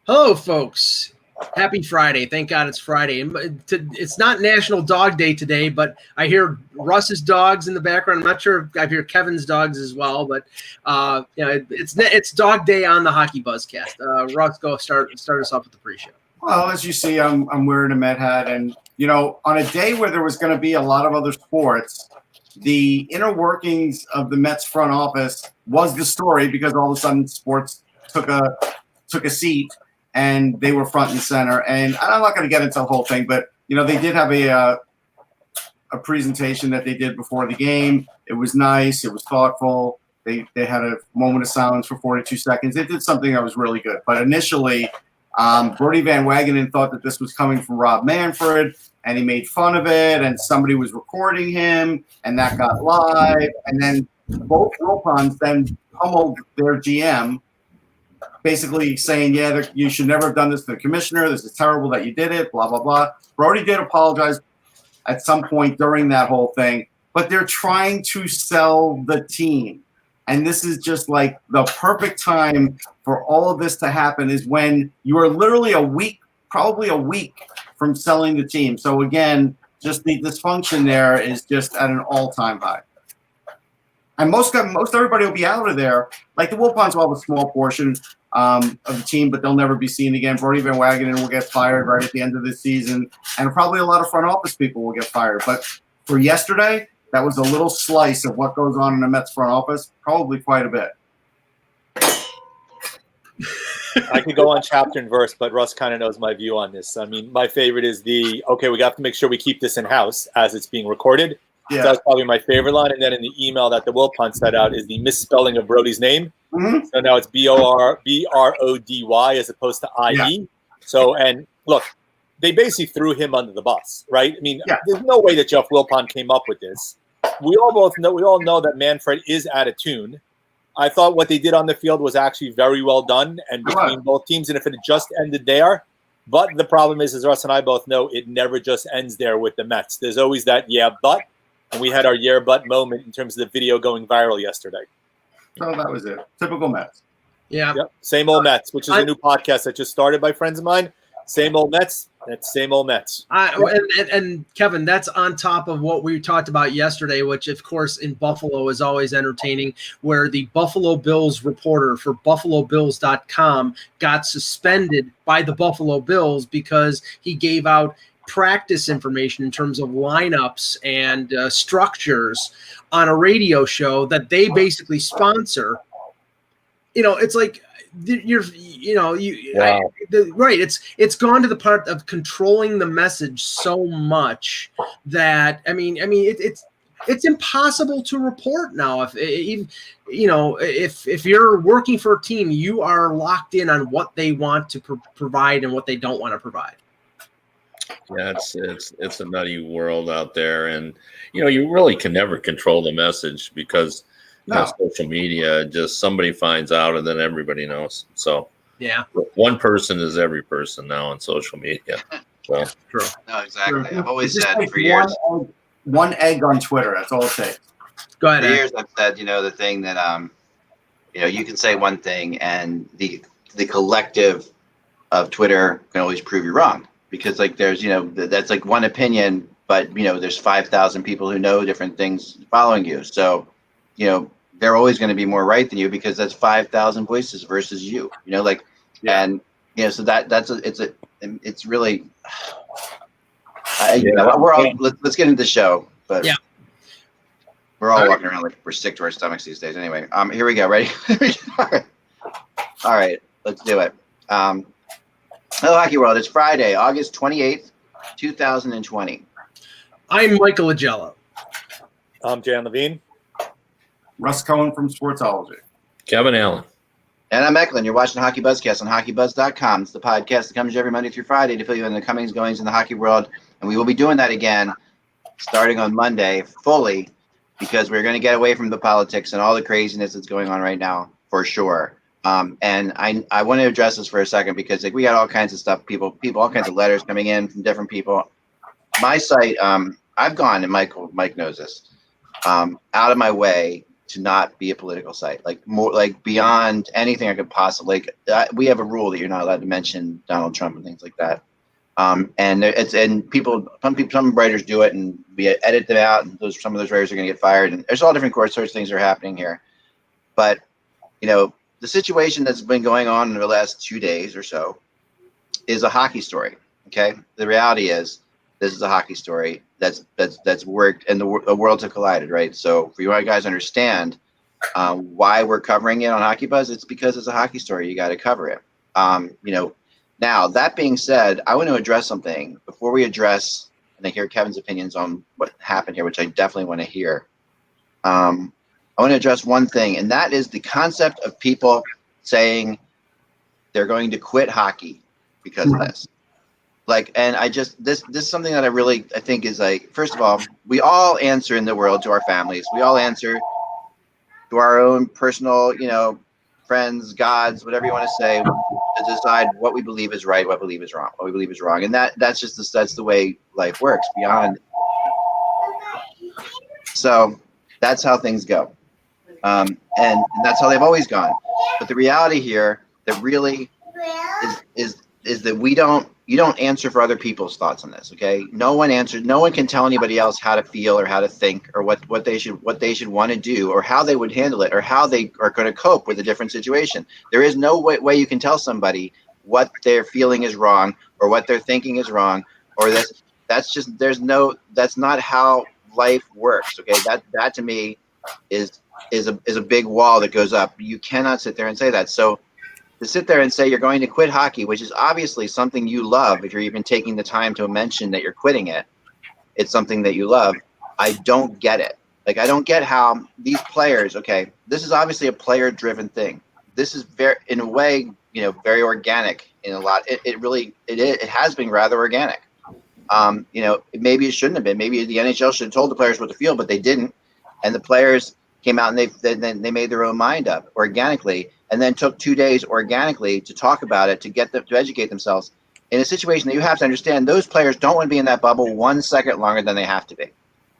Hello, folks. Happy Friday. Thank God it's Friday. It's not National Dog Day today, but I hear Russ's dogs in the background. I'm not sure if I hear Kevin's dogs as well, but it's Dog Day on the Hockey Buzzcast. Russ, go start us off with the pre-show. Well, as you see, I'm wearing a Met hat, and on a day where there was going to be a lot of other sports, the inner workings of the Mets front office was the story because all of a sudden sports took a seat. And they were front and center. And I'm not going to get into the whole thing, but, they did have a presentation that they did before the game. It was nice. It was thoughtful. They had a moment of silence for 42 seconds. They did something that was really good. But initially, Brodie Van Wagenen thought that this was coming from Rob Manfred, and he made fun of it, and somebody was recording him, and that got live. And then both Wilpons then pummeled their GM, basically saying, you should never have done this to the commissioner. This is terrible that you did it, blah, blah, blah. Brodie did apologize at some point during that whole thing, but they're trying to sell the team. And this is just like the perfect time for all of this to happen is when you are literally probably a week from selling the team. So again, just the dysfunction there is just at an all-time high. And most everybody will be out of there. Like the Wilpons will have a small portion of the team, but they'll never be seen again. Brodie Van Wagenen will get fired right at the end of the season, and probably a lot of front office people will get fired. But for yesterday, that was a little slice of what goes on in the Mets front office, probably quite a bit. I could go on chapter and verse, but Russ kind of knows my view on this. I mean, my favorite is we have to make sure we keep this in-house as it's being recorded. Yeah. So that's probably my favorite line. And then in the email that the Wilpon set out is the misspelling of Brodie's name. Mm-hmm. So now it's B-R-O-D-Y as opposed to I-E. Yeah. So, and look, they basically threw him under the bus, right? I mean, There's no way that Jeff Wilpon came up with this. We all know that Manfred is out of tune. I thought what they did on the field was actually very well done and between both teams. And if it had just ended there, but the problem is, as Russ and I both know, it never just ends there with the Mets. There's always that but. And we had our but moment in terms of the video going viral yesterday. Oh, that was it. Typical Mets. Yeah. Yep. Same old Mets, which is a new podcast that just started by friends of mine. Same old Mets. That's same old Mets. And Kevin, that's on top of what we talked about yesterday, which, of course, in Buffalo is always entertaining, where the Buffalo Bills reporter for BuffaloBills.com got suspended by the Buffalo Bills because he gave out practice information in terms of lineups and structures on a radio show that they basically sponsor. It's like right. It's gone to the part of controlling the message so much that it's impossible to report now. If you're working for a team, you are locked in on what they want to provide and what they don't want to provide. Yeah, it's a nutty world out there, and you really can never control the message because social media, just somebody finds out and then everybody knows. So one person is every person now on social media. So true. No, exactly. True. I've always said for years, one egg on Twitter. That's all it takes. Go ahead. For years, I've said the thing that you can say one thing and the collective of Twitter can always prove you wrong. Because there's that's like one opinion, but there's 5,000 people who know different things following you. So they're always going to be more right than you because that's 5,000 voices versus you. And so it's really. We're all let's get into the show, but we're all walking around like we're sick to our stomachs these days. Anyway, here we go. Ready? All right, let's do it. Hello, Hockey World. It's Friday, August 28th, 2020. I'm Michael Agello. I'm Jan Levine. Russ Cohen from Sportsology. Kevin Allen. And I'm Eklund. You're watching Hockey Buzzcast on HockeyBuzz.com. It's the podcast that comes every Monday through Friday to fill you in the comings, goings in the hockey world. And we will be doing that again starting on Monday fully because we're going to get away from the politics and all the craziness that's going on right now for sure. And I want to address this for a second because we got all kinds of stuff, people, all kinds of letters coming in from different people. My site, I've gone, and Mike knows this, out of my way to not be a political site, like more like beyond anything I could possibly. We have a rule that you're not allowed to mention Donald Trump and things like that. And some writers do it, and we edit them out, and some of those writers are going to get fired, and there's all different sorts of things that are happening here. But the situation that's been going on in the last 2 days or so is a hockey story. Okay, the reality is this is a hockey story that's worked, and the worlds have collided, right? So for you guys to understand why we're covering it on Hockey Buzz, it's because it's a hockey story. You got to cover it. Now, that being said, I want to address something before we address and I hear Kevin's opinions on what happened here, which I definitely want to hear. I want to address one thing, and that is the concept of people saying they're going to quit hockey because of this. And this is something that I think is like, first of all, we all answer in the world to our families. We all answer to our own personal, friends, gods, whatever you want to say, to decide what we believe is right, what we believe is wrong, and that's the way life works. Beyond, so that's how things go, and that's how they've always gone. But the reality here that really is that you don't answer for other people's thoughts on this. Okay, no one can tell anybody else how to feel or how to think or what they should want to do or how they would handle it or how they are going to cope with a different situation. There is no way you can tell somebody what they're feeling is wrong or what they're thinking is wrong or that's not how life works. Okay, that to me is a big wall that goes up. You cannot sit there and say that. So to sit there and say you're going to quit hockey, which is obviously something you love, if you're even taking the time to mention that you're quitting it, it's something that you love. I don't get it. I don't get how these players, okay, this is obviously a player-driven thing. This is in a way, very organic in a lot. It has been rather organic. Maybe it shouldn't have been. Maybe the NHL should have told the players what to feel, but they didn't. And the players came out and they made their own mind up organically, and then took 2 days organically to talk about it, to get them to educate themselves in a situation that you have to understand. Those players don't want to be in that bubble 1 second longer than they have to be.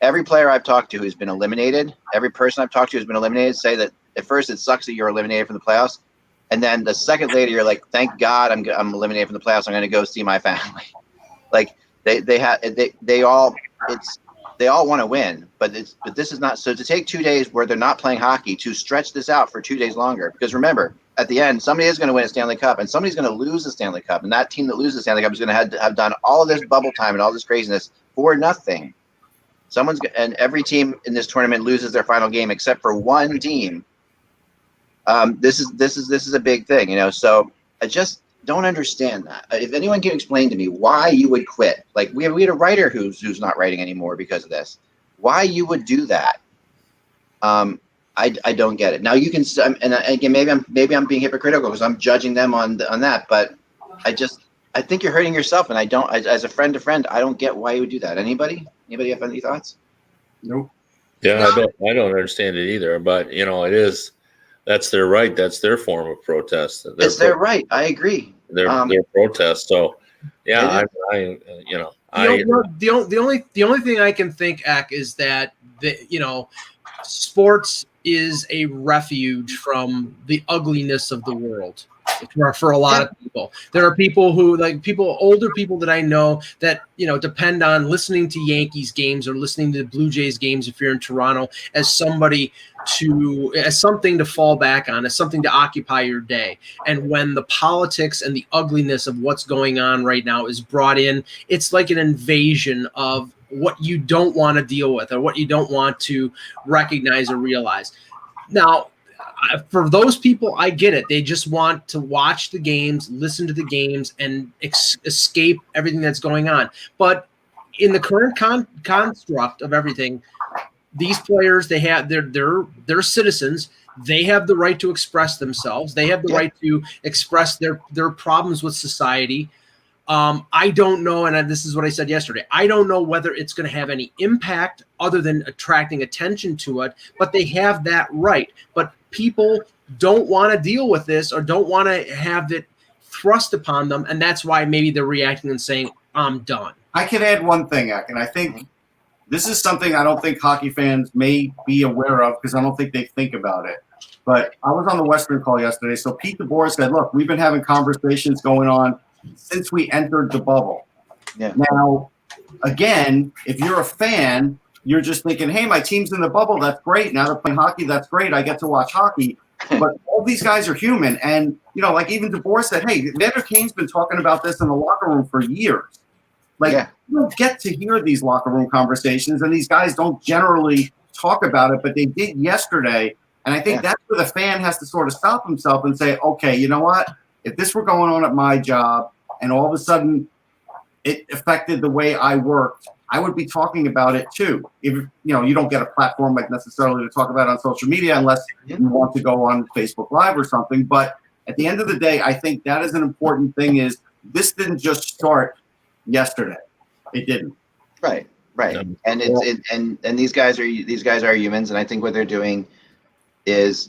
Every player I've talked to who's been eliminated, every person I've talked to who's been eliminated, say that at first it sucks that you're eliminated from the playoffs, and then the second later you're like, thank God I'm eliminated from the playoffs. I'm going to go see my family. They all want to win, but this is not. So to take 2 days where they're not playing hockey to stretch this out for 2 days longer, because remember, at the end, somebody is going to win a Stanley Cup and somebody's going to lose the Stanley Cup, and that team that loses the Stanley Cup is going to have done all of this bubble time and all this craziness for nothing. And every team in this tournament loses their final game except for one team. This is a big thing, So I just don't understand that. If anyone can explain to me why you would quit, we had a writer who's not writing anymore because of this, why you would do that. I don't get it. Now you can, and again, maybe I'm being hypocritical because I'm judging them on that, but I think you're hurting yourself, and I don't, as a friend to friend, I don't get why you would do that. Anybody have any thoughts? Nope. Yeah, I don't understand it either, but that's their right. That's their form of protest. It's their right. I agree. Their protest. So, yeah, the only thing I can think, Ak, is that sports is a refuge from the ugliness of the world. For a lot of people, there are people who older people that I know that depend on listening to Yankees games or listening to the Blue Jays games if you're in Toronto as something to fall back on, as something to occupy your day. And when the politics and the ugliness of what's going on right now is brought in, it's like an invasion of what you don't want to deal with or what you don't want to recognize or realize. Now, for those people, I get it. They just want to watch the games, listen to the games, and escape everything that's going on. But in the current construct of everything, these players, they're citizens. They have the right to express themselves. They have the right to express their problems with society. I don't know, and this is what I said yesterday, I don't know whether it's going to have any impact other than attracting attention to it, but they have that right. But people don't want to deal with this or don't want to have it thrust upon them, and that's why maybe they're reacting and saying, I'm done. I can add one thing, Ak, and I think this is something I don't think hockey fans may be aware of because I don't think they think about it. But I was on the Western call yesterday. So Pete DeBoer said, look, we've been having conversations going on since we entered the bubble. Yeah. Now, again, if you're a fan, you're just thinking, hey, my team's in the bubble. That's great. Now they're playing hockey. That's great. I get to watch hockey. But all these guys are human. And, like even DeBoer said, hey, Vander Kane's been talking about this in the locker room for years. Like, you don't get to hear these locker room conversations, and these guys don't generally talk about it, but they did yesterday. And I think that's where the fan has to sort of stop himself and say, okay, you know what? If this were going on at my job and all of a sudden it affected the way I worked, I would be talking about it too. If you don't get a platform like necessarily to talk about it on social media unless you want to go on Facebook Live or something. But at the end of the day, I think that is an important thing. Is this didn't just start yesterday? It didn't. Right. And and these guys are humans, and I think what they're doing is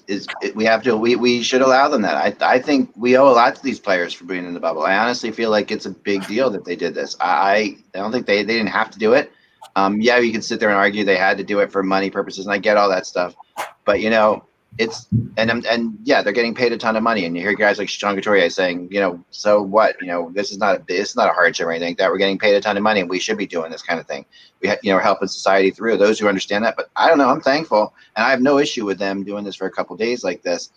we should allow them that. I think we owe a lot to these players for being in the bubble. I honestly feel like it's a big deal that they did this. I don't think they didn't have to do it. You can sit there and argue they had to do it for money purposes, and I get all that stuff. But it's they're getting paid a ton of money, and you hear guys like Sean Couturier saying, so what? This is not a hardship or anything. That we're getting paid a ton of money, and we should be doing this kind of thing. We're helping society through. Those who understand that, but I don't know. I'm thankful, and I have no issue with them doing this for a couple days like this.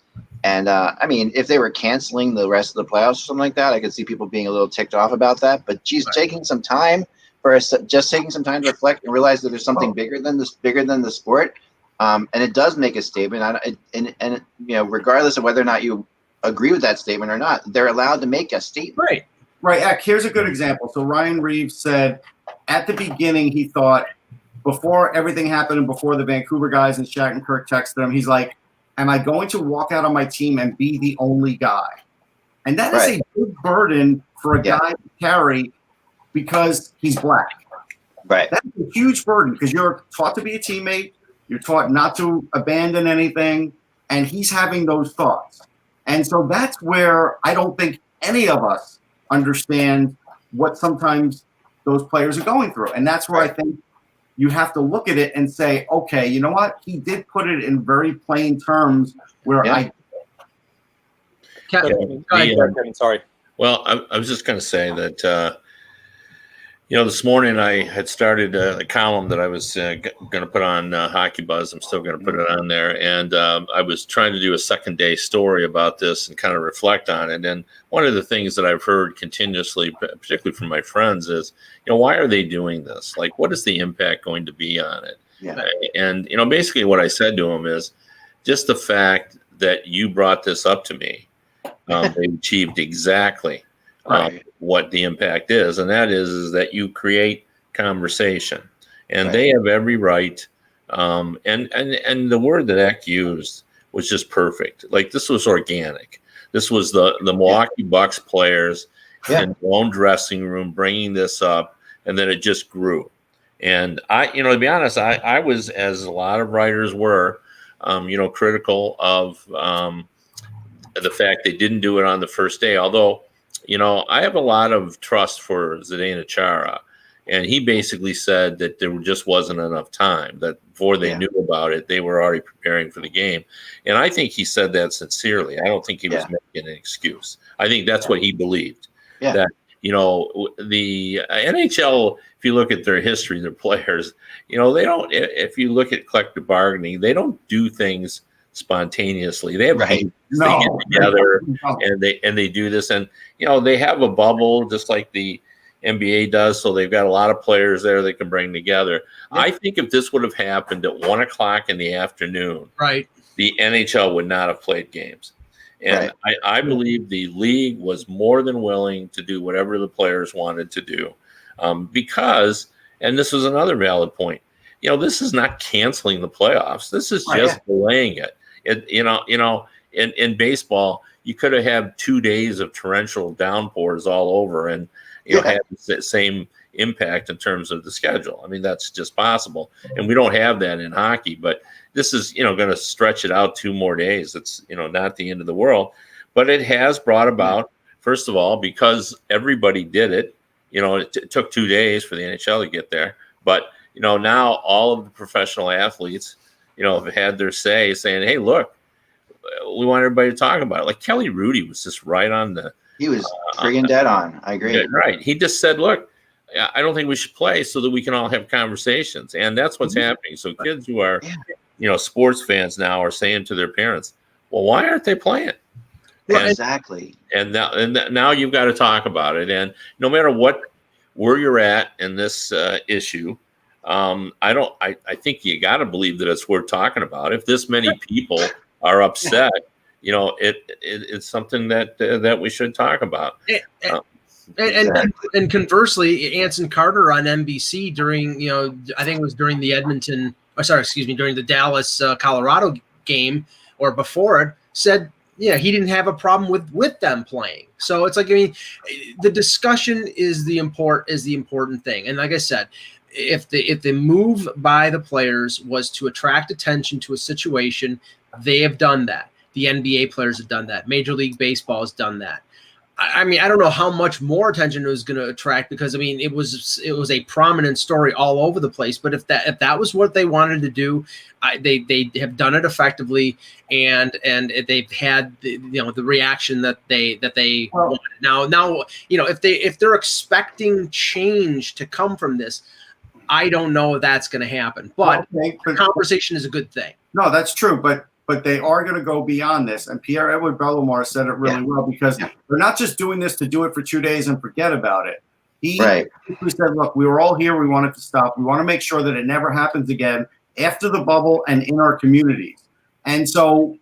And I mean, if they were canceling the rest of the playoffs or something like that, I could see people being a little ticked off about that. But taking some time to reflect and realize that there's something bigger than the sport. And it does make a statement, and regardless of whether or not you agree with that statement or not, they're allowed to make a statement. Right. Eck, here's a good example. So Ryan Reeves said at the beginning he thought before everything happened and before the Vancouver guys and Shattenkirk texted him, he's like, am I going to walk out on my team and be the only guy? And that is a big burden for a guy to carry because he's black. Right. That's a huge burden because you're taught to be a teammate. You're taught not to abandon anything, and he's having those thoughts. And so that's where I don't think any of us understand what sometimes those players are going through. And that's where I think you have to look at it and say, okay, you know what? He did put it in very plain terms where Kevin, sorry. Well, I was just going to say that, this morning I had started a column that I was going to put on Hockey Buzz. I'm still going to put it on there. And I was trying to do a second day story about this and kind of reflect on it. And one of the things that I've heard continuously, particularly from my friends, is, why are they doing this? Like, what is the impact going to be on it? Yeah. And, basically what I said to them is just the fact that you brought this up to me, they achieved exactly what the impact is, and that is that you create conversation, and they have every right. And the word that Eck used was just perfect. Like, this was organic. This was the Milwaukee Bucks players in their own dressing room bringing this up, and then it just grew. And I, to be honest, I was, as a lot of writers were, critical of the fact they didn't do it on the first day, although. I have a lot of trust for Zdeno Chara, and he basically said that there just wasn't enough time, that before they knew about it, they were already preparing for the game. And I think he said that sincerely. I don't think he was making an excuse. I think that's what he believed. Yeah. That, the NHL, if you look at their history, their players, they don't, if you look at collective bargaining, they don't do things spontaneously. They have they get together and they do this, and they have a bubble just like the NBA does, so they've got a lot of players there they can bring together. I think if this would have happened at 1 o'clock in the afternoon, the NHL would not have played games. And I believe the league was more than willing to do whatever the players wanted to do, because, and this was another valid point, this is not canceling the playoffs. This is just delaying it. In baseball, you could have had 2 days of torrential downpours all over and had the same impact in terms of the schedule. I mean, that's just possible. And we don't have that in hockey, but this is, going to stretch it out 2 more days. It's, not the end of the world, but it has brought about, first of all, because everybody did it, it took 2 days for the NHL to get there, but now all of the professional athletes, have had their say, saying, "Hey, look, we want everybody to talk about it." Like Kelly Rudy was just right on the. He was friggin' dead on. I agree. Yeah, right. He just said, "Look, I don't think we should play so that we can all have conversations," and that's what's happening. So kids who are, sports fans now are saying to their parents, "Well, why aren't they playing?" And, exactly. And now you've got to talk about it. And no matter where you're at in this issue, I think you got to believe that it's worth talking about. If this many people are upset, it's something that we should talk about. And conversely, Anson Carter on NBC during I think it was during the during the Dallas Colorado game or before it said he didn't have a problem with them playing. So it's like, the discussion is the important thing. And like I said, if the move by the players was to attract attention to a situation, they have done that. The NBA players have done that. Major League Baseball has done that. I don't know how much more attention it was going to attract, because it was a prominent story all over the place. But if that was what they wanted to do, they have done it effectively, and they've had the reaction that they wanted. Now if they're expecting change to come from this, I don't know if that's going to happen. But the conversation is a good thing. No, that's true, but they are going to go beyond this. And Pierre-Edouard Bellemare said it really well, because they're not just doing this to do it for 2 days and forget about it. He said, look, we were all here. We want it to stop. We want to make sure that it never happens again after the bubble and in our communities. And so,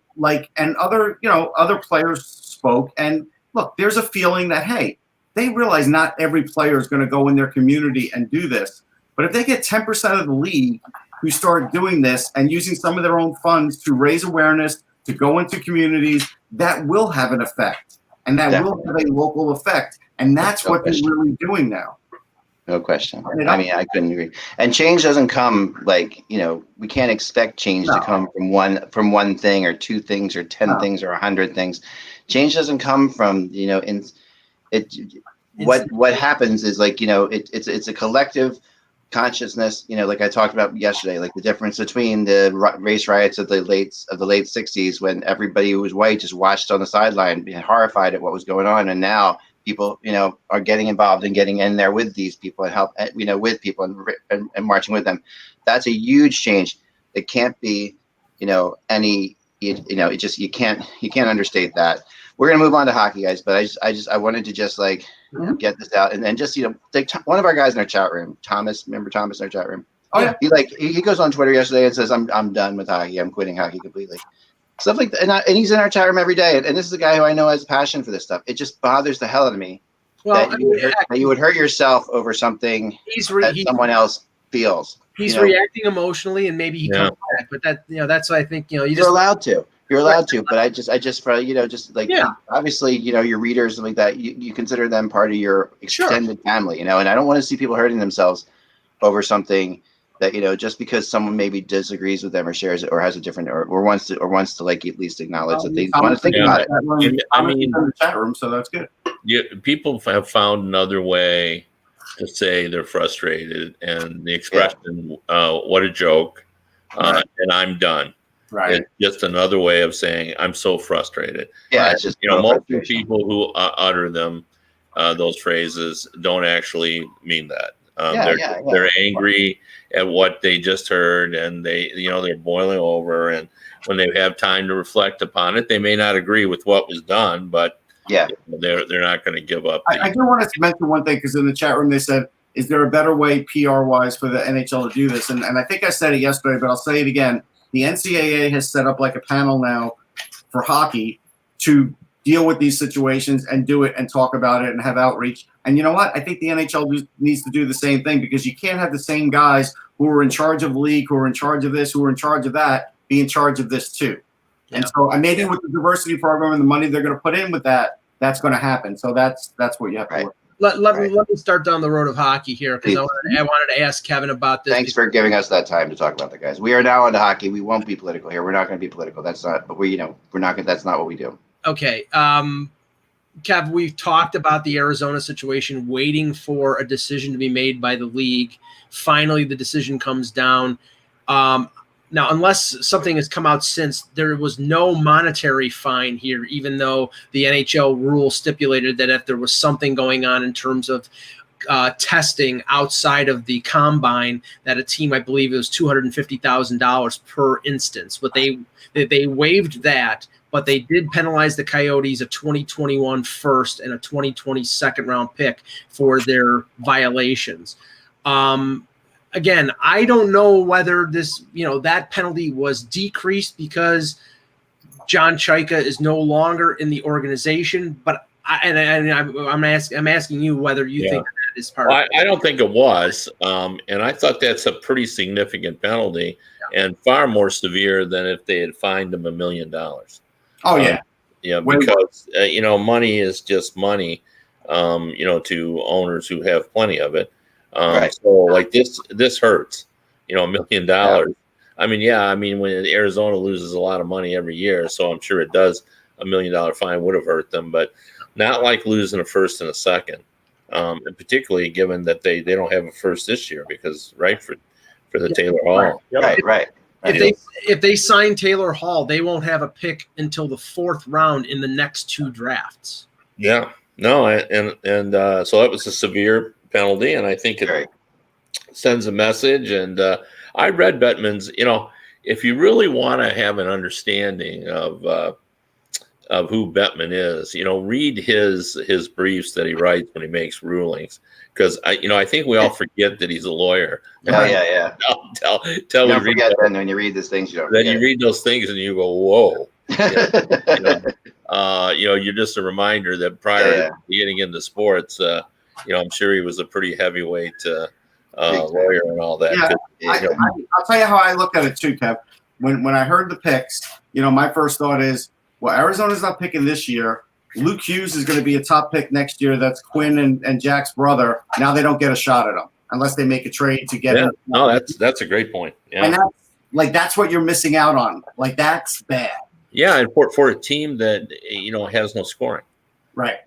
and other players spoke. And look, there's a feeling that, hey, they realize not every player is going to go in their community and do this. But if they get 10% of the league who start doing this and using some of their own funds to raise awareness, to go into communities, that will have an effect. And that will have a local effect. And that's what they're really doing now. No question. I couldn't agree. And change doesn't come we can't expect change to come from one thing or two things or 10 things or 100 things. Change doesn't come from, what happens is it's a collective consciousness, like I talked about yesterday, like the difference between the race riots of the late 60s, when everybody who was white just watched on the sideline, being horrified at what was going on, and now people, are getting involved and getting in there with these people and help, with people and marching with them. That's a huge change. It can't be, you can't understate that. We're gonna move on to hockey, guys, but I wanted to just get this out, and then just one of our guys in our chat room, Thomas. Remember Thomas in our chat room? Oh yeah. He goes on Twitter yesterday and says, "I'm done with hockey. I'm quitting hockey completely." Stuff like that, and he's in our chat room every day. And this is a guy who I know has passion for this stuff. It just bothers the hell out of me that you would hurt yourself over something that someone else feels. He's reacting emotionally, and maybe he comes back. But that's what I think. You're allowed to. You're allowed to, but I just obviously, your readers and like that, you consider them part of your extended family, and I don't want to see people hurting themselves over something that, just because someone maybe disagrees with them or shares it or has a different, or wants to at least acknowledge that they want to think about it. In the chat room, so that's good. People have found another way to say they're frustrated, and the expression, what a joke, and I'm done. Right. It's just another way of saying I'm so frustrated. Yeah, it's just most people who utter them, those phrases, don't actually mean that. They're angry at what they just heard, and they're boiling over. And when they have time to reflect upon it, they may not agree with what was done, but they're not going to give up. I do want to mention one thing, because in the chat room they said, "Is there a better way PR-wise for the NHL to do this?" And I think I said it yesterday, but I'll say it again. The NCAA has set up a panel now for hockey to deal with these situations and do it and talk about it and have outreach. And you know what? I think the NHL needs to do the same thing, because you can't have the same guys who are in charge of the league, who are in charge of this, who are in charge of that, be in charge of this too. Yeah. And so maybe with the diversity program and the money they're going to put in with that, that's going to happen. So that's what you have to work. Let me start down the road of hockey here, because I wanted to ask Kevin about this. Thanks for giving us that time to talk about that, guys. We are now into hockey. We won't be political here. We're not going to be political. That's not. But we're not. That's not what we do. Okay. Kev, we've talked about the Arizona situation, waiting for a decision to be made by the league. Finally, the decision comes down. Now, unless something has come out since, there was no monetary fine here, even though the NHL rule stipulated that if there was something going on in terms of testing outside of the combine, that a team, I believe it was $250,000 per instance. But they waived that, but they did penalize the Coyotes a 2021 first and a 2020 second round pick for their violations. Again, I don't know whether this, that penalty was decreased because John Chaika is no longer in the organization, but I'm asking you whether you think that is part of it. I don't think it was, and I thought that's a pretty significant penalty and far more severe than if they had fined him $1 million. Oh yeah, because money is just money, to owners who have plenty of it. Right. So like this hurts, $1 million. Yeah. When Arizona loses a lot of money every year, so I'm sure it does. $1 million fine would have hurt them, but not like losing a first and a second. And particularly given that they don't have a first this year because for the Taylor Hall. Right. If they sign Taylor Hall, they won't have a pick until the 4th round in the next 2 drafts. Yeah. No, and so that was a severe penalty, and I think it sends a message. And I read Bettman's. If you really want to have an understanding of who Bettman is, read his briefs that he writes when he makes rulings. Because I think we all forget that he's a lawyer. Yeah. You don't forget that when you read these things. You read those things and you go, whoa. You're just a reminder that prior to getting into sports, I'm sure he was a pretty heavyweight lawyer and all that. I'll tell you how I look at it too, Kev. When I heard the picks, my first thought is, well, Arizona's not picking this year. Luke Hughes is going to be a top pick next year. That's Quinn and Jack's brother. Now they don't get a shot at him unless they make a trade to get him. No, that's a great point. Yeah. And that's what you're missing out on. Like, that's bad. Yeah, and for a team that has no scoring, right?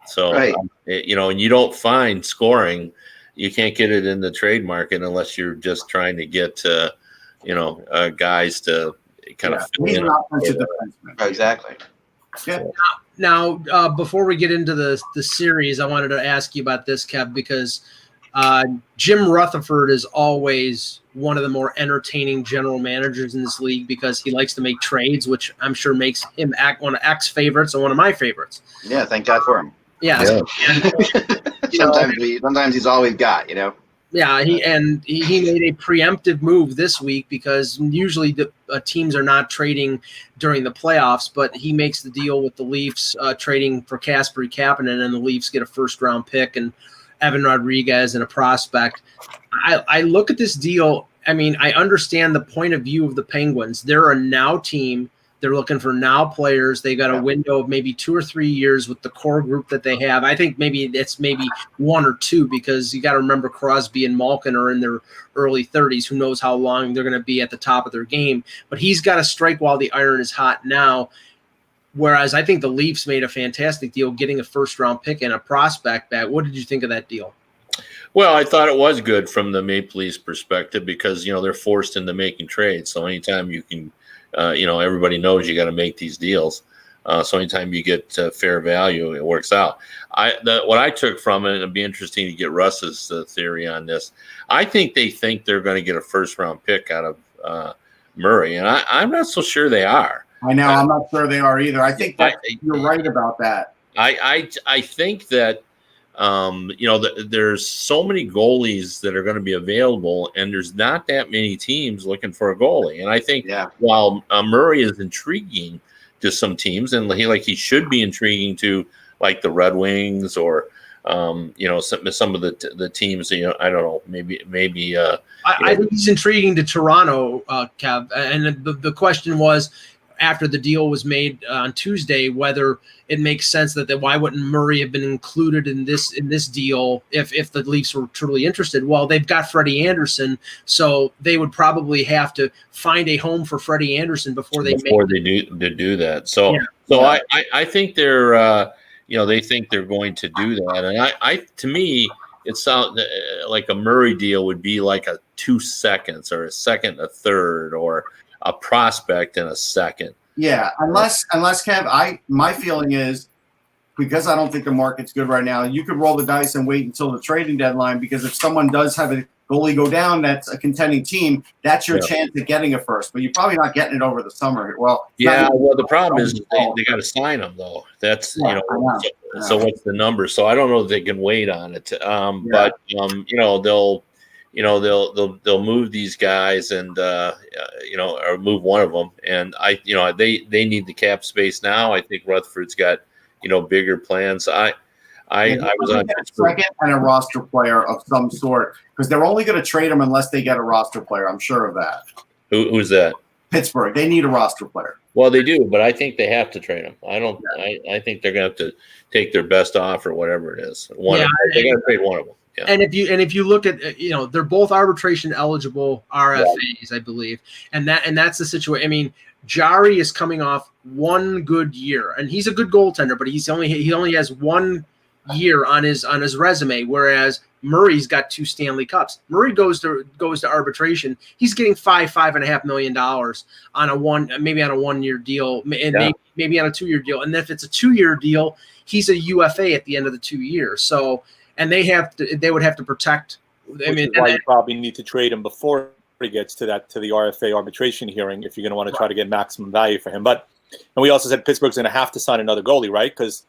So and you don't find scoring, you can't get it in the trade market unless you're just trying to get guys to kind of fill in. Exactly. Yeah. Now, before we get into the series, I wanted to ask you about this, Kev, because Jim Rutherford is always one of the more entertaining general managers in this league because he likes to make trades, which I'm sure makes him one of X's favorites and one of my favorites. Yeah, thank God for him. Yeah. Sometimes he's all we've got, Yeah, he made a preemptive move this week because usually the teams are not trading during the playoffs, but he makes the deal with the Leafs, trading for Kasperi Kapanen, and the Leafs get a first-round pick and Evan Rodriguez and a prospect. I look at this deal. I understand the point of view of the Penguins. They're a now team. They're looking for now players. They got a window of maybe 2 or 3 years with the core group that they have. I think maybe 1 or 2 because you got to remember Crosby and Malkin are in their early 30s. Who knows how long they're going to be at the top of their game. But he's got to strike while the iron is hot now. Whereas I think the Leafs made a fantastic deal getting a first-round pick and a prospect back. What did you think of that deal? Well, I thought it was good from the Maple Leafs perspective because, they're forced into making trades. So anytime you can everybody knows you got to make these deals. So anytime you get fair value, it works out. What I took from it, and it'd be interesting to get Russ's theory on this. I think they think they're going to get a first-round pick out of Murray, and I'm not so sure they are. I know. I'm not sure they are either. I think that you're right about that. I think that there's so many goalies that are going to be available, and there's not that many teams looking for a goalie. And I think while Murray is intriguing to some teams, and he should be intriguing to like the Red Wings or some of the teams. I don't know. Maybe. I think he's intriguing to Toronto, Kev. And the question was, after the deal was made on Tuesday, whether it makes sense that why wouldn't Murray have been included in this deal if the Leafs were truly interested? Well, they've got Freddie Anderson, so they would probably have to find a home for Freddie Anderson before they do that. So I think they're they think they're going to do that. And I to me, it sounds like a Murray deal would be like a 2 seconds or a second, a third, or a prospect in a second. Yeah, unless Kev, my feeling is, because I don't think the market's good right now, you could roll the dice and wait until the trading deadline, because if someone does have a goalie go down that's a contending team, that's your chance at getting it first. But you're probably not getting it over the summer. Well, the problem is they got to sign them, though. That's, so what's the number? So I don't know if they can wait on it. But they'll move these guys and or move one of them. And they need the cap space now. I think Rutherford's got bigger plans. I was on Pittsburgh. Second and a roster player of some sort, because they're only going to trade him unless they get a roster player. I'm sure of that. Who's that? Pittsburgh. They need a roster player. Well, they do, but I think they have to trade him. I think they're going to have to take their best offer, whatever it is. They got to trade one of them. Yeah. And if you look at they're both arbitration eligible RFAs, I believe, and that's the situation. I mean, Jari is coming off one good year, and he's a good goaltender, but he only has 1 year on his resume, whereas Murray's got 2 Stanley Cups. Murray goes to arbitration. He's getting $5.5 million on a 1-year deal, and maybe on a 2-year deal. And if it's a 2-year deal, he's a UFA at the end of the 2 years. So, and they would have to protect. You probably need to trade him before he gets to the RFA arbitration hearing if you're going to want to try to get maximum value for him. And we also said Pittsburgh's going to have to sign another goalie, right? Because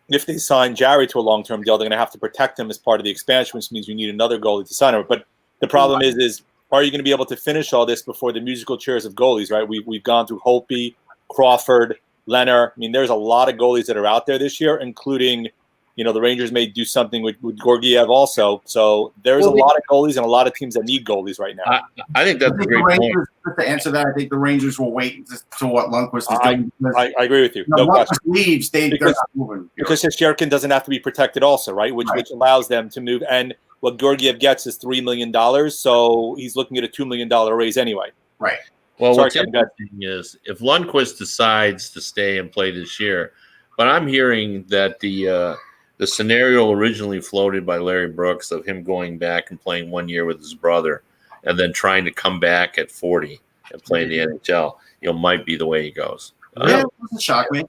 if they sign Jarry to a long-term deal, they're going to have to protect him as part of the expansion, which means you need another goalie to sign him. But the problem is are you going to be able to finish all this before the musical chairs of goalies, right? We've gone through Holtby, Crawford, Leonard. I mean, there's a lot of goalies that are out there this year, including, the Rangers may do something with Georgiev also. So there's a lot of goalies and a lot of teams that need goalies right now. I think that's a great point. To answer that, I think the Rangers will wait to what Lundqvist is doing. I agree with you. No question. Leaves, they're not moving. Because Shesterkin doesn't have to be protected also, right? Which allows them to move. And what Georgiev gets is $3 million, so he's looking at a $2 million raise anyway. Right. Well, what's interesting is if Lundqvist decides to stay and play this year, but I'm hearing that the scenario originally floated by Larry Brooks of him going back and playing 1 year with his brother and then trying to come back at 40 and play in the NHL, might be the way he goes. It doesn't shock me.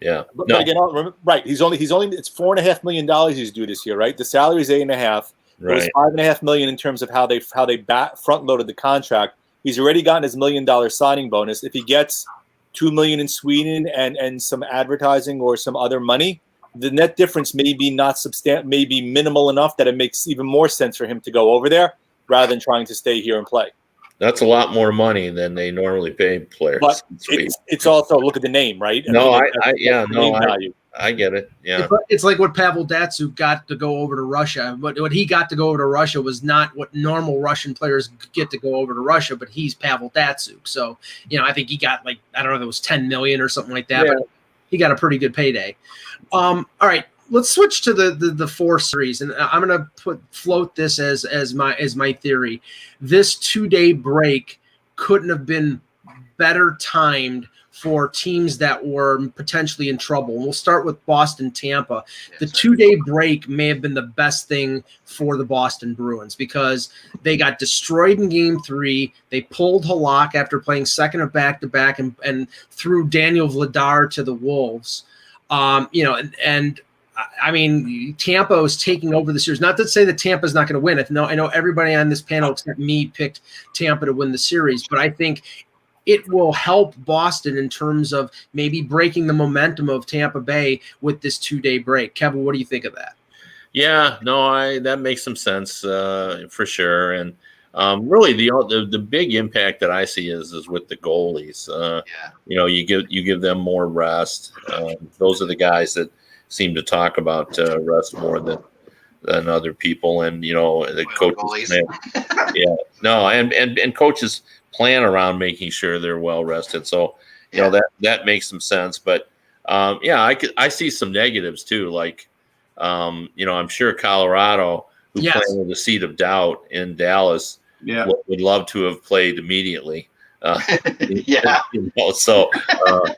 Yeah. But again, right. He's only it's $4.5 million he's due this year, right? The salary is $8.5. Right. It was $5.5 million in terms of how they front loaded the contract. He's already gotten his $1 million signing bonus. If he gets $2 million in Sweden and some advertising or some other money, the net difference may be may be minimal enough that it makes even more sense for him to go over there rather than trying to stay here and play. That's a lot more money than they normally pay players. But it's also, look at the name, right? I get it. Yeah. It's like what Pavel Datsyuk got to go over to Russia. What he got to go over to Russia was not what normal Russian players get to go over to Russia, but he's Pavel Datsyuk. So, I think he got it was $10 million or something like that, but he got a pretty good payday. All right, let's switch to the 4 series, and I'm going to float this as my theory. This 2-day break couldn't have been better timed for teams that were potentially in trouble. And we'll start with Boston, Tampa. The 2-day break may have been the best thing for the Boston Bruins because they got destroyed in Game 3. They pulled Halak after playing second of back-to-back and threw Daniel Vladar to the Wolves. I mean, Tampa is taking over the series. Not to say that Tampa's not going to win it. No, I know everybody on this panel except me picked Tampa to win the series, but I think it will help Boston in terms of maybe breaking the momentum of Tampa Bay with this 2-day break. Kevin, what do you think of that? Yeah, no, that makes some sense for sure. And really, the big impact that I see is with the goalies. You give them more rest. Those are the guys that seem to talk about rest more than other people, and the coaches. And coaches plan around making sure they're well rested. So that makes some sense. But I see some negatives too. Like I'm sure Colorado, who played with a seed of doubt in Dallas, would love to have played immediately. So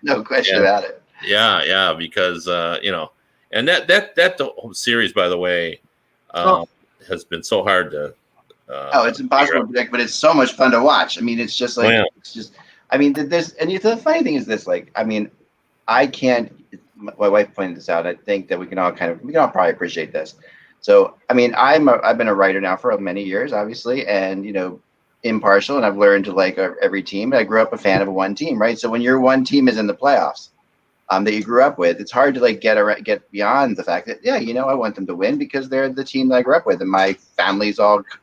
no question about it. Yeah, because And that the whole series, by the way, has been so hard to. It's impossible to predict, but it's so much fun to watch. I mean, it's just like it's just. I mean, the funny thing is this. Like, I mean, I can't. My wife pointed this out. I think that we can all probably appreciate this. So, I mean, I've been a writer now for many years, obviously, and impartial, and I've learned to like every team. I grew up a fan of one team, right? So when your one team is in the playoffs, that you grew up with, it's hard to like get beyond the fact that I want them to win because they're the team that I grew up with, and my family's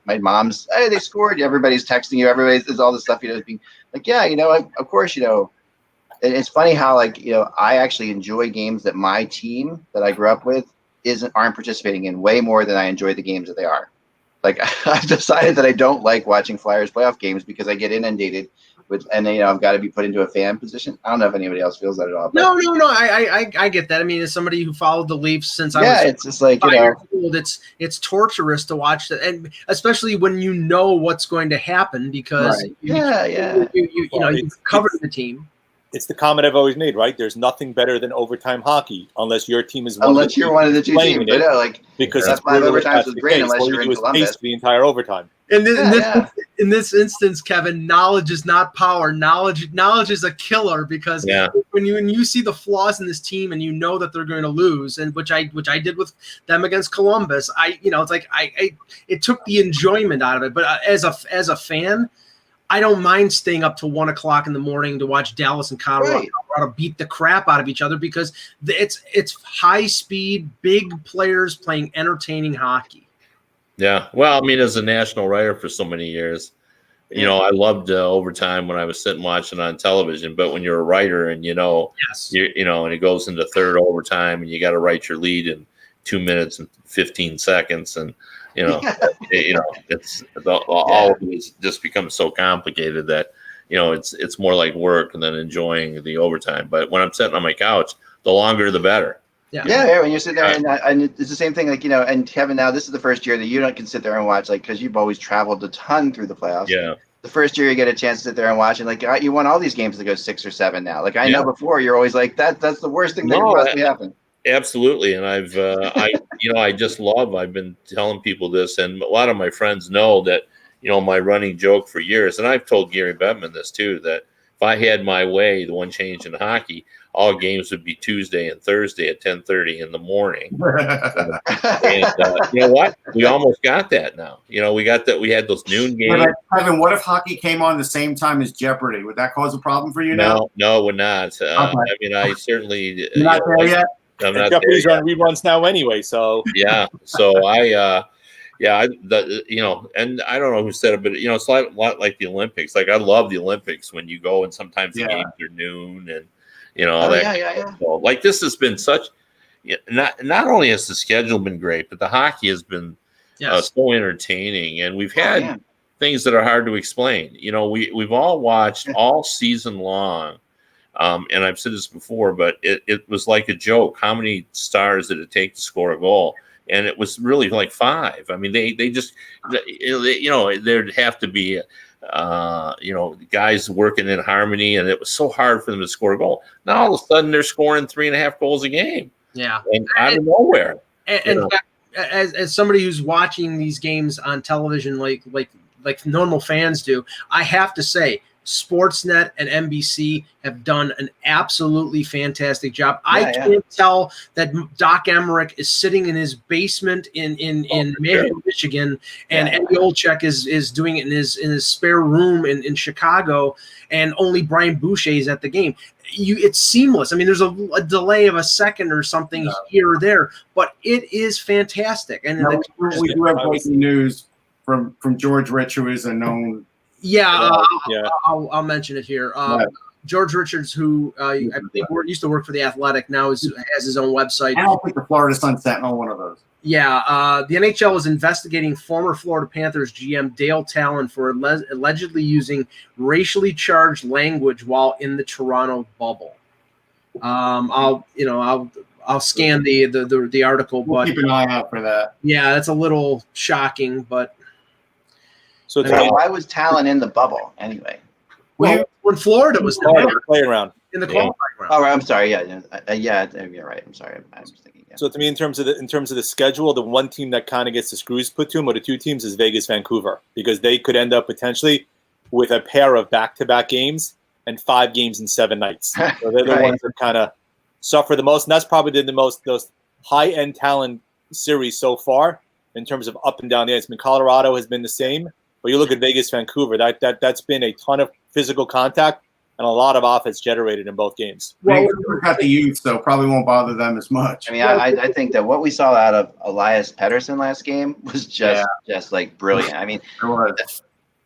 my mom's they scored, everybody's texting you, there's all this stuff being like of course and it's funny how I actually enjoy games that my team that I grew up with aren't participating in way more than I enjoy the games that they are. Like I've decided that I don't like watching Flyers playoff games because I get inundated with, and I've got to be put into a fan position. I don't know if anybody else feels that at all. No. I get that. I mean, as somebody who followed the Leafs since I was it's just like old, it's torturous to watch that, and especially when you know what's going to happen because you covered the team. It's the comment I've always made, right? There's nothing better than overtime hockey unless your team is you're one of the two teams. Because that's why overtime was great unless you're in Columbus. The entire overtime. In this instance, Kevin, knowledge is not power. Knowledge is a killer because when you see the flaws in this team and you know that they're going to lose, and which I did with them against Columbus, it's like it took the enjoyment out of it. But as a fan, I don't mind staying up till 1 o'clock in the morning to watch Dallas and Colorado beat the crap out of each other because it's high speed, big players playing entertaining hockey. Yeah, well, I mean, as a national writer for so many years, I loved overtime when I was sitting watching on television. But when you're a writer and and it goes into third overtime and you got to write your lead in 2 minutes and 15 seconds and. It's all of it just becomes so complicated that it's more like work than enjoying the overtime. But when I'm sitting on my couch, the longer the better. Yeah. When you sit there and it's the same thing, and Kevin, now this is the first year that you can sit there and watch, because you've always traveled a ton through the playoffs. Yeah. The first year you get a chance to sit there and watch, and you want all these games to go 6 or 7 now. I know before you're always like that's the worst thing that could possibly happen. Absolutely, and I've I just love. I've been telling people this, and a lot of my friends know that my running joke for years, and I've told Gary Bettman this too, that if I had my way, the one change in hockey, all games would be Tuesday and Thursday at 10:30 in the morning. And you know what? We almost got that now. We got that. We had those noon games. Kevin, what if hockey came on the same time as Jeopardy? Would that cause a problem for you now? No, it would not. I mean, I certainly. You're not there yet. I'm not Jeopardy's on reruns now anyway, so So and I don't know who said it, but it's a lot like the Olympics. Like I love the Olympics when you go and sometimes the games are noon and all that. Yeah. So, like this has been such. Not only has the schedule been great, but the hockey has been so entertaining, and we've had things that are hard to explain. We've all watched all season long. And I've said this before, but it was like a joke. How many stars did it take to score a goal? And it was really like 5. I mean, they just, there'd have to be, guys working in harmony, and it was so hard for them to score a goal. Now all of a sudden they're scoring 3.5 goals a game. Yeah, and out of nowhere. And as somebody who's watching these games on television, like normal fans do, I have to say. Sportsnet and NBC have done an absolutely fantastic job. I can't tell that Doc Emmerich is sitting in his basement in Michigan, and Eddie Olczyk is doing it in his spare room in Chicago, and only Brian Boucher is at the game. It's seamless. I mean, there's a delay of a second or something here or there, but it is fantastic. And we do have breaking news from George Rich, who is a known. I'll mention it here. George Richards, who I think used to work for The Athletic, now has his own website. I don't think the Florida Sun Sentinel, one of those. Yeah, the NHL is investigating former Florida Panthers GM Dale Talon for allegedly using racially charged language while in the Toronto bubble. I'll scan the article, but keep an eye out for that. Yeah, it's a little shocking, but. So why was Talon in the bubble anyway? Well, when Florida was playing around in the qualifying round. Oh, I'm sorry. Yeah, you're right. I'm sorry. I was thinking. Yeah. So to me, in terms of the schedule, the one team that kind of gets the screws put to them, or the two teams, is Vegas, Vancouver, because they could end up potentially with a pair of back-to-back games and 5 games in 7 nights. So they're the ones that kind of suffer the most, and that's probably the most those high-end talent series so far in terms of up and down the ice. I mean, Colorado has been the same, but you look at Vegas, Vancouver, that's been a ton of physical contact and a lot of offense generated in both games. Well, we've got the youth, so probably won't bother them as much. I mean, I think that what we saw out of Elias Pettersson last game was just like brilliant. I mean,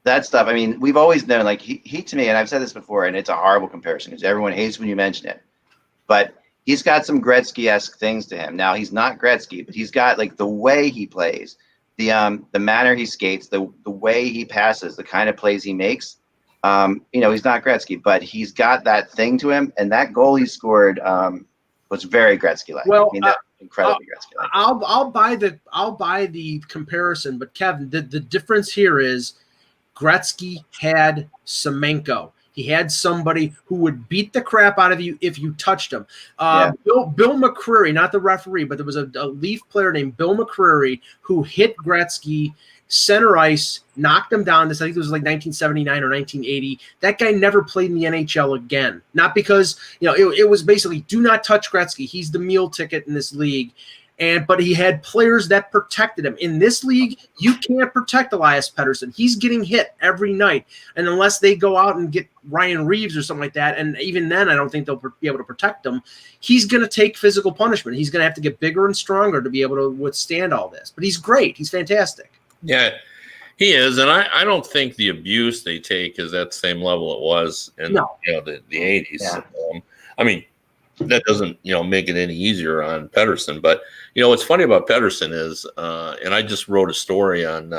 that stuff. I mean, we've always known, like he to me, and I've said this before, and it's a horrible comparison because everyone hates when you mention it, but he's got some Gretzky-esque things to him. Now, he's not Gretzky, but he's got like the way he plays, the manner he skates, the way he passes, the kind of plays he makes. He's not Gretzky, but he's got that thing to him, and that goal he scored was very Gretzky-like. Well, I mean, that's incredibly Gretzky-like. I'll buy the comparison, but Kevin, the difference here is Gretzky had Semenko. He had somebody who would beat the crap out of you if you touched him. Bill McCreary, not the referee, but there was a Leaf player named Bill McCreary who hit Gretzky center ice, knocked him down. I think it was like 1979 or 1980. That guy never played in the NHL again. Not because, it was basically do not touch Gretzky. He's the meal ticket in this league. But he had players that protected him. In this league, you can't protect Elias Pettersson. He's getting hit every night. And unless they go out and get Ryan Reeves or something like that, and even then I don't think they'll be able to protect him, he's going to take physical punishment. He's going to have to get bigger and stronger to be able to withstand all this. But he's great. He's fantastic. Yeah, he is. And I don't think the abuse they take is at the same level it was in the 80s. Yeah. I mean, that doesn't, make it any easier on Pettersson. But, what's funny about Pettersson is, and I just wrote a story on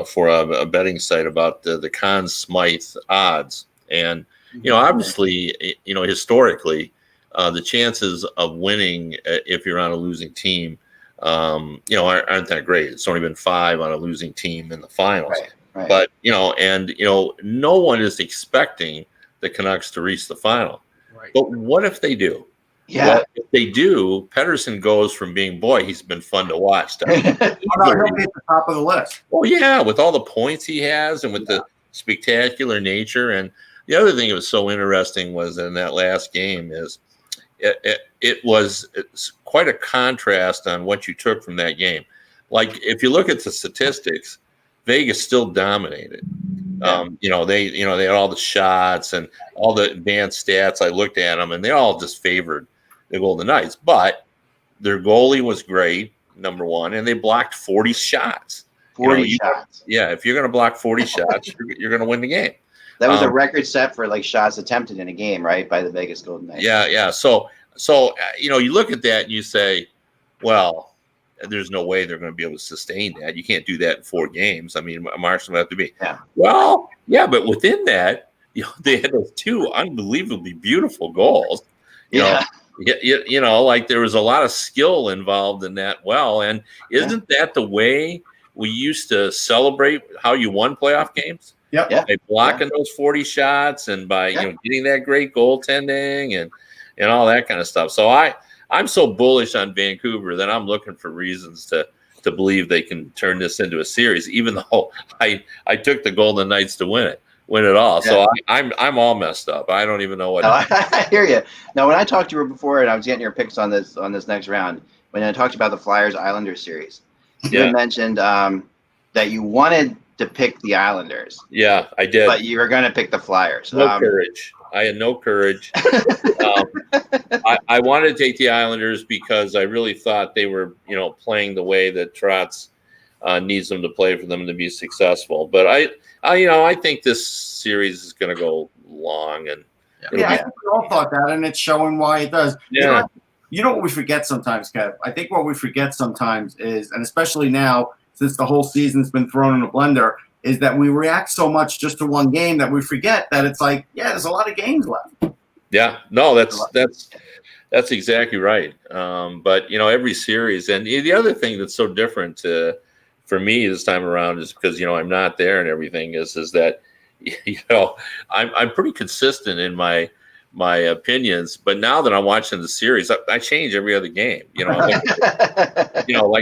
for a betting site about the Conn Smythe odds. And, obviously, historically, the chances of winning if you're on a losing team, aren't that great. It's only been 5 on a losing team in the finals. Right. But, no one is expecting the Canucks to reach the final. Right. But what if they do? Yeah. Well, if they do, Pettersson goes from being, he's been fun to watch. He'll be at the top of the list. Oh, yeah, with all the points he has and with the spectacular nature. And the other thing that was so interesting was in that last game is it's quite a contrast on what you took from that game. Like, if you look at the statistics, Vegas still dominated. They had all the shots and all the advanced stats. I looked at them, and they all just favored the Golden Knights. But their goalie was great, number one, and they blocked 40 shots. 40 shots. Yeah, if you're going to block 40 shots, you're going to win the game. That was a record set for like shots attempted in a game, right, by the Vegas Golden Knights. Yeah. So you look at that and you say, well, there's no way they're going to be able to sustain that. You can't do that in 4 games. I mean, Marshall would have to be. Yeah. Well, yeah, but within that, they had those 2 unbelievably beautiful goals. Like there was a lot of skill involved in that. Well, and isn't that the way we used to celebrate how you won playoff games? Yep. Yeah. By blocking those 40 shots and by getting that great goaltending and all that kind of stuff. So I'm so bullish on Vancouver that I'm looking for reasons to believe they can turn this into a series, even though I took the Golden Knights to win it all. Yeah. So I'm all messed up. I don't even know what. No, I hear you. Now, when I talked to you before, and I was getting your picks on this next round, when I talked about the Flyers Islanders series, you had mentioned that you wanted to pick the Islanders. Yeah, I did. But you were going to pick the Flyers. No courage. I had no courage. I wanted to take the Islanders because I really thought they were, playing the way that Trotz needs them to play for them to be successful. But I think this series is going to go long, and I think we all thought that, and it's showing why it does. Yeah. You know what we forget sometimes, Kev? I think what we forget sometimes is, and especially now since the whole season's been thrown in a blender, is that we react so much just to one game that we forget that it's like, there's a lot of games left. Yeah, no, that's exactly right. But every series, and the other thing that's so different for me this time around is because I'm not there and everything is that I'm pretty consistent in my my opinions. But now that I'm watching the series, I change every other game. Like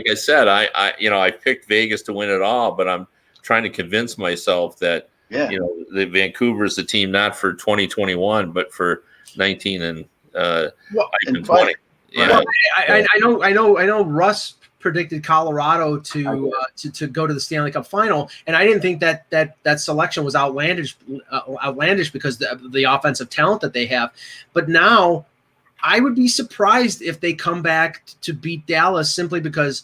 I said, I picked Vegas to win it all, but I'm trying to convince myself that the Vancouver's the team not for 2021, but for 19 and 20. Yeah, I know. Russ predicted Colorado to go to the Stanley Cup final, and I didn't think that selection was outlandish because the offensive talent that they have. But now, I would be surprised if they come back to beat Dallas simply because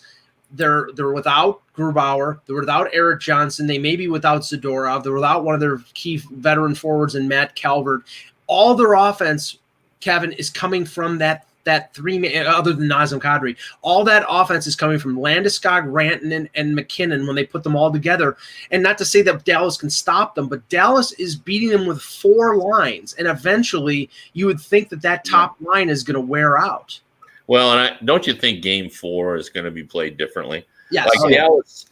they're without Grubauer, they're without Eric Johnson, they may be without Zadorov, they're without one of their key veteran forwards in Matt Calvert. All their offense, Kevin, is coming from that three-man, other than Nazem Kadri. All that offense is coming from Landeskog, Rantanen, and McKinnon when they put them all together. And not to say that Dallas can stop them, but Dallas is beating them with 4 lines. And eventually you would think that top line is going to wear out. Well, and don't you think Game 4 is going to be played differently? Yes. Dallas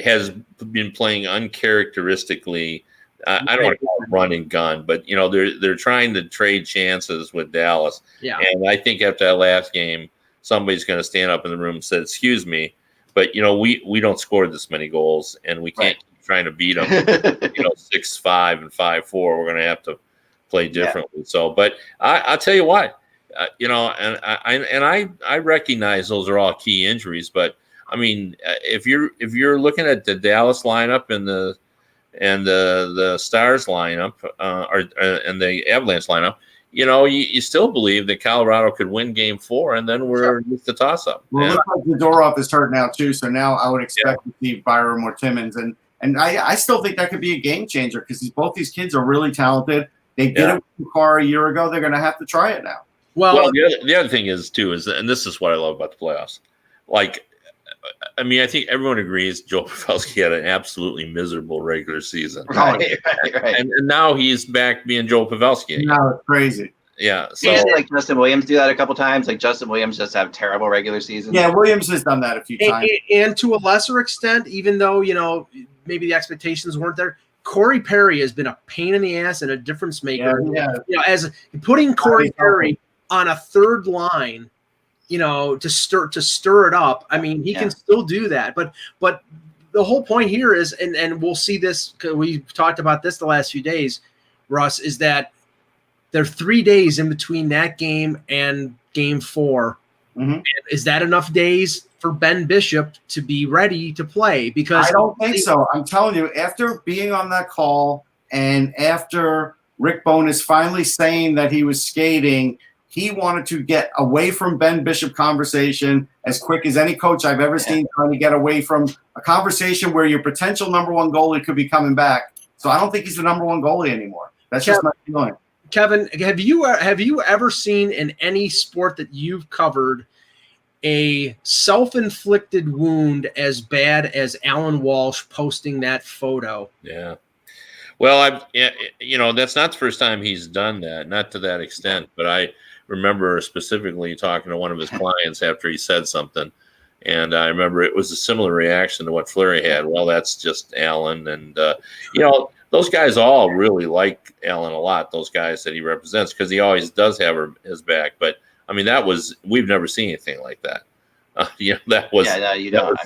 has been playing uncharacteristically. I don't want to call it run and gun, but they're trying to trade chances with Dallas. Yeah. And I think after that last game, somebody's going to stand up in the room and say, "Excuse me, but we don't score this many goals, and we can't keep trying to beat them. 6-5 and 5-4. We're going to have to play differently." Yeah. So, but I'll tell you what, and I recognize those are all key injuries, but I mean, if you're looking at the Dallas lineup and the Stars lineup, and the Avalanche lineup, you still believe that Colorado could win Game 4, and then we're just a toss-up. Well, it looks like Zadorov is hurt now too, so now I would expect to see Byram or Timmins, and I still think that could be a game changer because both these kids are really talented. They did it with Makar a year ago. They're going to have to try it now. Well, the other thing is and this is what I love about the playoffs, I mean, I think everyone agrees Joe Pavelski had an absolutely miserable regular season. Right. And now he's back being Joe Pavelski. No, it's crazy. Yeah. So like Justin Williams do that a couple times. Like Justin Williams just have terrible regular seasons. Yeah, Williams has done that a few times. And to a lesser extent, even though, maybe the expectations weren't there, Corey Perry has been a pain in the ass and a difference maker. Yeah. As putting Corey Perry on a third line, to stir it up. I mean, he can still do that, but the whole point here is, and we'll see this, we've talked about this the last few days, Russ, is that there are 3 days in between that game and Game 4. Mm-hmm. And is that enough days for Ben Bishop to be ready to play? Because I don't think so. I'm telling you, after being on that call and after Rick Bowness finally saying that he was skating, he wanted to get away from Ben Bishop conversation as quick as any coach I've ever seen trying to get away from a conversation where your potential number one goalie could be coming back. So I don't think he's the number one goalie anymore. That's just my feeling. Kevin, have you ever seen in any sport that you've covered a self-inflicted wound as bad as Alan Walsh posting that photo? Yeah. Well, that's not the first time he's done that, not to that extent, but I remember specifically talking to one of his clients after he said something, and I remember it was a similar reaction to what Fleury had. Well, that's just Alan, and those guys all really like Alan a lot. Those guys that he represents, because he always does have his back. But I mean, we've never seen anything like that. That was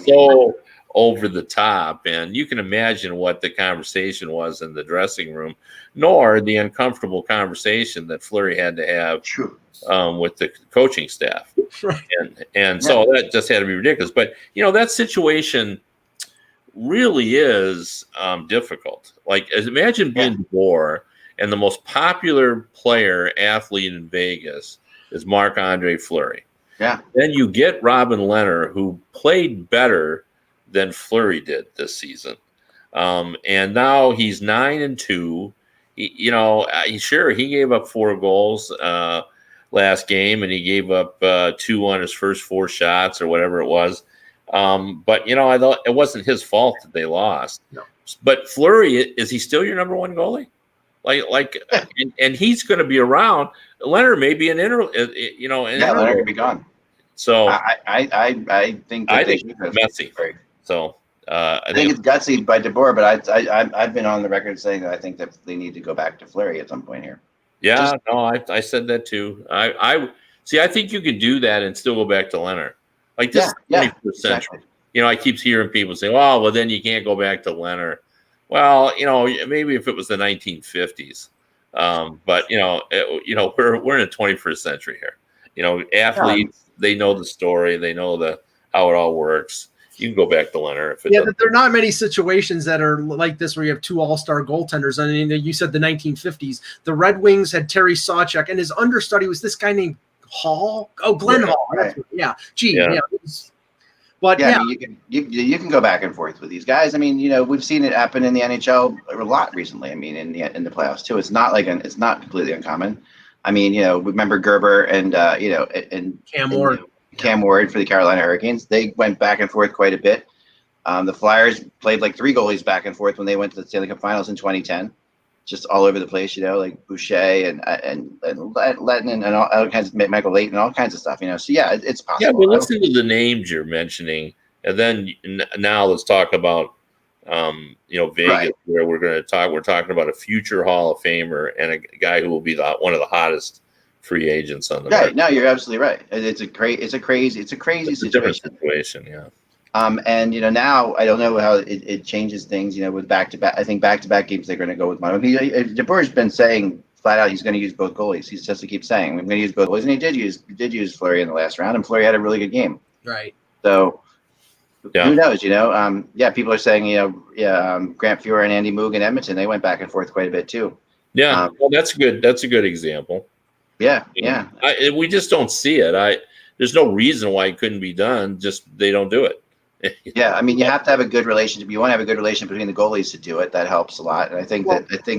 so over the top, and you can imagine what the conversation was in the dressing room, nor the uncomfortable conversation that Fleury had to have with the coaching staff. Right. And so that just had to be ridiculous. But, that situation really is difficult. Like, imagine being DeBoer, and the most popular athlete in Vegas is Marc-Andre Fleury. Yeah. Then you get Robin Lehner, who played better than Fleury did this season. And now he's 9-2. He gave up 4 goals last game, and he gave up 2 on his first 4 shots or whatever it was. But I thought it wasn't his fault that they lost. No. But Fleury, is he still your number one goalie? And he's going to be around. Leonard may be Leonard could be gone. So I think it's messy. So I think it's gutsy by DeBoer, but I've been on the record saying that I think that they need to go back to Fleury at some point here. Yeah, no, I said that too. I see. I think you could do that and still go back to Leonard. Like this is 21st century. Exactly. You know, I keep hearing people say, "Oh, well, then you can't go back to Leonard." Well, you know, maybe if it was the 1950s, but we're in the 21st century here. You know, athletes they know the story, they know how it all works. You can go back to Leonard if it doesn't. There are not many situations that are like this where you have two all-star goaltenders. I mean, you said the 1950s. The Red Wings had Terry Sawchuk, and his understudy was this guy named Hall. Oh, Glenn Hall. Right. But I mean, you can go back and forth with these guys. I mean, we've seen it happen in the NHL a lot recently. I mean, in the playoffs too. It's not it's not completely uncommon. I mean, remember Gerber and and Cam Ward. Cam Ward for the Carolina Hurricanes. They went back and forth quite a bit. The Flyers played like three goalies back and forth when they went to the Stanley Cup Finals in 2010, just all over the place. Like Boucher and Letton and all kinds of Michael Leighton and all kinds of stuff. So yeah, it's possible. Yeah, but listen to the names you're mentioning, and then now let's talk about Vegas, Right. where we're talking about a future Hall of Famer and a guy who will be one of the hottest free agents on the market. No, you're absolutely right. It's a crazy It's a different situation, yeah. And now I don't know how it changes things. With back-to-back, I think back-to-back games they're going to go with one. DeBoer's been saying flat out he's going to use both goalies. He's just to keep saying I'm going to use both goalies, and he did use Fleury in the last round, and Fleury had a really good game. Right. So who knows? People are saying Grant Fuhrer and Andy Moog in Edmonton, they went back and forth quite a bit too. Yeah, well, that's good. That's a good example. Yeah. We just don't see it. There's no reason why it couldn't be done. Just they don't do it. Yeah, I mean, you have to have a good relationship. You want to have a good relationship between the goalies to do it. That helps a lot. And I think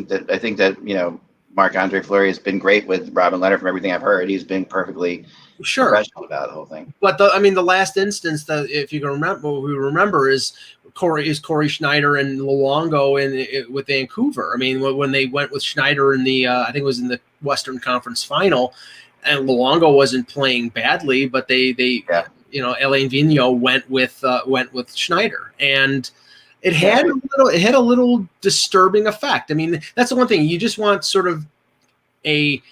that Marc-Andre Fleury has been great with Robin Leonard. From everything I've heard, he's been perfectly professional about the whole thing. But the last instance that, if you can remember, is Corey Schneider and Luongo with Vancouver. I mean, when they went with Schneider in the I think it was in the Western Conference Final, and Luongo wasn't playing badly, but they Alain Vigneault went with Schneider, and it had a little disturbing effect. I mean, that's the one thing you just want, sort of a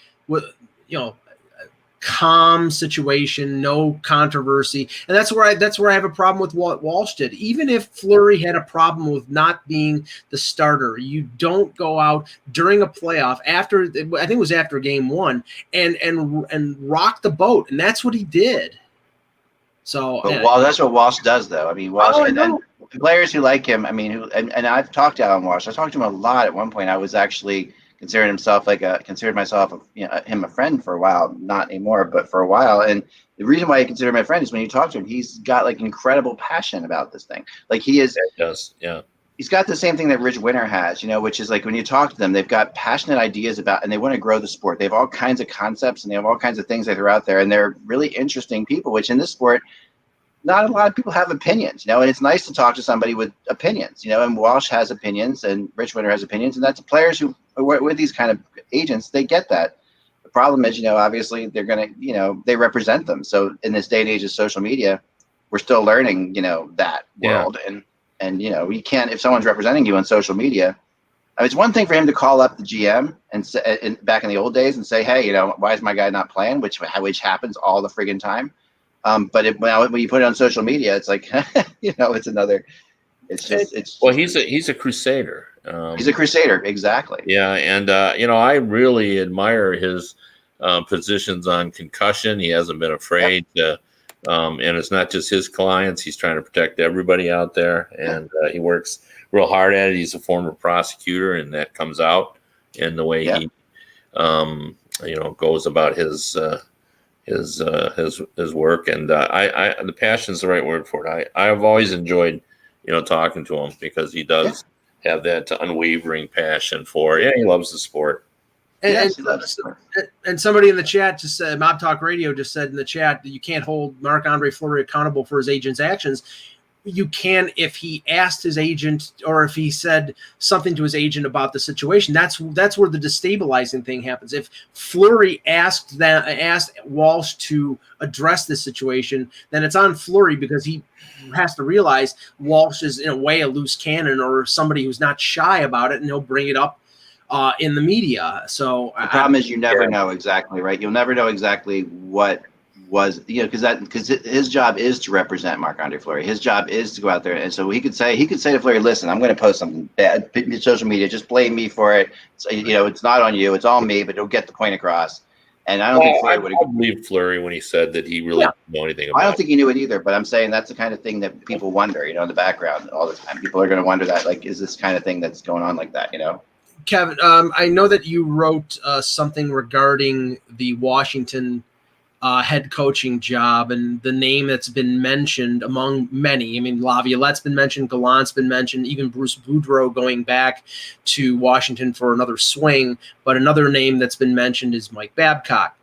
calm situation, no controversy, and that's where I have a problem with what Walsh did. Even if Fleury had a problem with not being the starter, you don't go out during a playoff after, I think it was after game one, and rock the boat, and that's what he did. So, that's what Walsh does, though. I mean, Walsh and players who like him. I mean, and I've talked to Alan Walsh. I talked to him a lot. At one point, I was actually considered myself him a friend for a while. Not anymore, but for a while. And the reason why I consider him my friend is when you talk to him, he's got like incredible passion about this thing. Like he is. It does, yeah. He's got the same thing that Rich Winter has, which is like when you talk to them, they've got passionate ideas about, and they want to grow the sport. They have all kinds of concepts and they have all kinds of things that are out there, and they're really interesting people, which in this sport, not a lot of people have opinions, and it's nice to talk to somebody with opinions, and Walsh has opinions and Rich Winter has opinions, and that's players who are with these kind of agents, they get that. The problem is, obviously they're going to, they represent them. So in this day and age of social media, we're still learning, that world. And you can't, if someone's representing you on social media, it's one thing for him to call up the GM and say, back in the old days, and say, hey, why is my guy not playing? Which happens all the friggin' time. But when you put it on social media, it's like, it's another. He's a crusader. He's a crusader, exactly. Yeah, and I really admire his positions on concussion. He hasn't been afraid to. And it's not just his clients. He's trying to protect everybody out there, and he works real hard at it. He's a former prosecutor, and that comes out in the way he, goes about his work. And the passion is the right word for it. I've always enjoyed, talking to him, because he does have that unwavering passion for it. Yeah, he loves the sport. And somebody in the chat just said, Mob Talk Radio just said in the chat that you can't hold Marc-Andre Fleury accountable for his agent's actions. You can if he asked his agent, or if he said something to his agent about the situation. That's where the destabilizing thing happens. If Fleury asked Walsh to address this situation, then it's on Fleury, because he has to realize Walsh is in a way a loose cannon, or somebody who's not shy about it, and he'll bring it up in the media. So the problem is you never know exactly, right? You'll never know exactly what was, because his job is to represent Marc-Andre Fleury. His job is to go out there, and so he could say to Fleury, listen, I'm going to post something bad in social media, just blame me for it. So, it's not on you, it's on me, but it'll get the point across. And I don't think Fleury would have believed Fleury when he said that he really didn't know anything about it. I don't think he knew it either, but I'm saying that's the kind of thing that people wonder, in the background all the time. People are going to wonder that, like, is this kind of thing that's going on like that, Kevin, I know that you wrote something regarding the Washington head coaching job, and the name that's been mentioned among many. I mean, Laviolette's been mentioned, Gallant's been mentioned, even Bruce Boudreau going back to Washington for another swing. But another name that's been mentioned is Mike Babcock.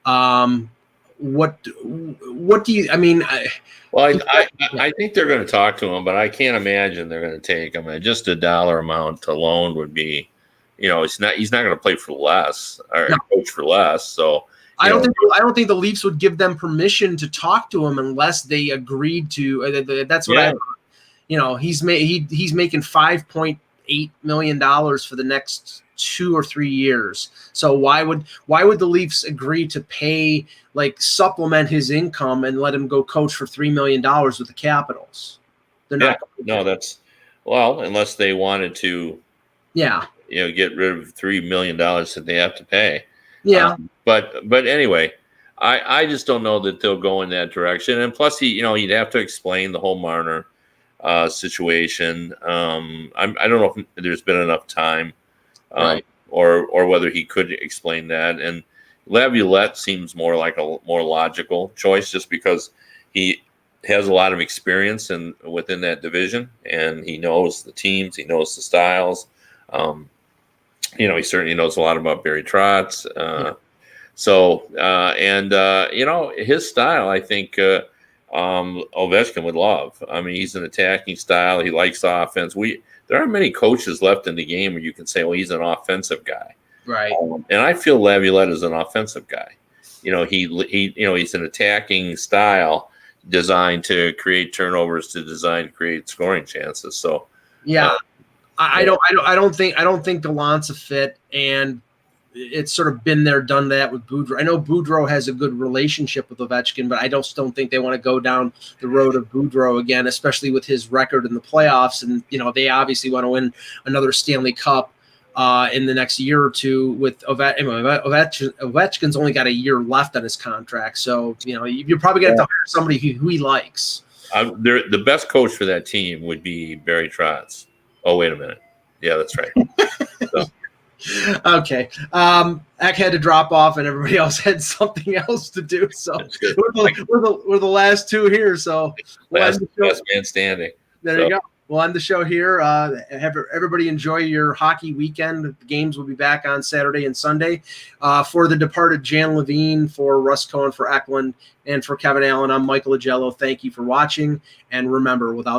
What do you? I mean, I think they're going to talk to him, but I can't imagine they're going to take him. And just a dollar amount alone would be, he's not going to play for less or coach for less. So. I don't think the Leafs would give them permission to talk to him unless they agreed to. That's what he's making $5.8 million for the next 2 or 3 years. So why would the Leafs agree to pay, like, supplement his income and let him go coach for $3 million with the Capitals? They're not. No, that's unless they wanted to. Yeah. Get rid of $3 million that they have to pay. Yeah. But anyway, I just don't know that they'll go in that direction. And plus, he'd have to explain the whole Marner situation. I don't know if there's been enough time, right, or whether he could explain that. And Laviolette seems more like a more logical choice, just because he has a lot of experience within that division, and he knows the teams, he knows the styles. He certainly knows a lot about Barry Trotz. His style, I think Ovechkin would love. I mean, he's an attacking style. He likes offense. There aren't many coaches left in the game where you can say, well, he's an offensive guy. Right. And I feel Laviolette is an offensive guy. He's an attacking style designed to create turnovers, to create scoring chances. So, I don't think Gallant's a fit, and it's sort of been there, done that with Boudreau. I know Boudreau has a good relationship with Ovechkin, but I just don't think they want to go down the road of Boudreau again, especially with his record in the playoffs. And they obviously want to win another Stanley Cup in the next year or two. With Ovechkin's only got a year left on his contract, so you're probably going to have to hire somebody who he likes. The best coach for that team would be Barry Trotz. Oh, wait a minute. Yeah, that's right. Okay. Eck had to drop off, and everybody else had something else to do. So we're the last two here. So last man standing. There you go. We'll end the show here. Have everybody enjoy your hockey weekend. The games will be back on Saturday and Sunday. For the departed Jan Levine, for Russ Cohen, for Eklund, and for Kevin Allen, I'm Michael Agello. Thank you for watching. And remember, without